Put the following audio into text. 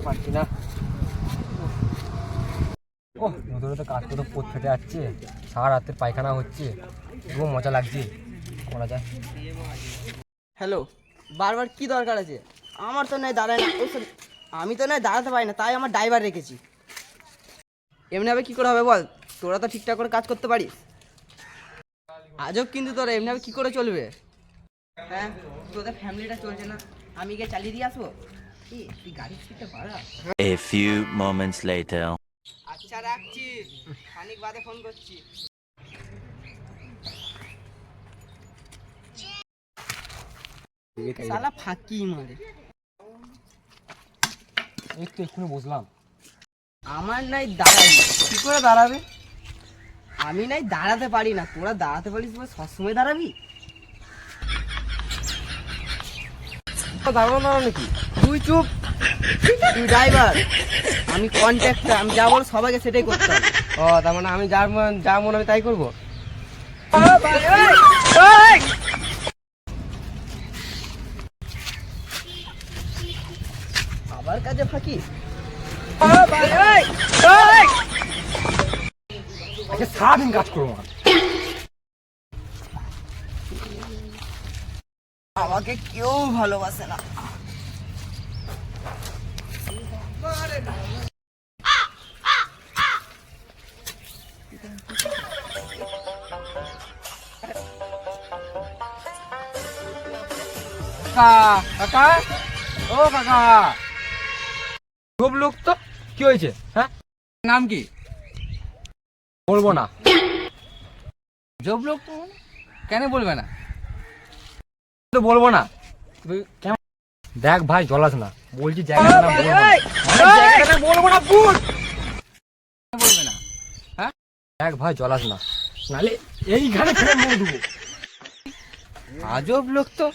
পারছি না। ও নতুন তো কাজ করতে পোত ফেটে যাচ্ছে, সারা রাতের পায়খানা হচ্ছে, খুব মজা লাগছে, করা যায়। হ্যালো, বারবার কি দরকার আছে? আমার তো নয় দাঁড়ায় না, আমি তো নয় দাঁড়াতে পারি না, তাই আমার ড্রাইভার রেখেছি। এমনিভাবে কী করে হবে বল? তোরা তো ঠিকঠাক করে কাজ করতে পারিস। আজব কিন্তু তোরা এমনিভাবে কী করে চলবে? হ্যাঁ, তোদের ফ্যামিলিটা চলছে না, আমি গিয়ে চালিয়ে দিয়ে আসবো? তুই গাড়ির স্পিডটা বাড়া। A few moments later. আচ্ছা রাখছি, খানিক বাদে ফোন করছি। শালা ফাঁকি মারে। এই তো এক্ষুনি বুঝলাম। আমার নাই দাঁড়াবি, কি করে দাঁড়াবে? আমি নাই দাঁড়াতে পারি না, তোরা দাঁড়াতে পারিস বলে সবসময় দাঁড়াবি? দাঁড়ানো দাঁড়ানো নাকি? তুই চুপ, তুই ড্রাইভার, আমি কন্ট্রাক্টর, আমি যা বল সবাইকে সেটাই করতে হবে। ও তার মানে আমি যা মনে হবে তাই করবো? আবার কাজে ফাঁকি? সারাদিন কাজ করবো না। আমাকে কেউ ভালোবাসে না। কাকা, ও কাকা, খুব লোক তো, কি হয়েছে? হ্যাঁ, নাম কি? বলবো না। জব লোক কেন বলবে না? তো বলবো না। দেখ ভাই জলাস না, বলছি জায়গাটা না বলবো না। জায়গাটা বলবো না, ভুল বলবে না? দেখ ভাই জলাস না, নালে এইখানে ফেলে মেরে দেবো। আজব লোক তো।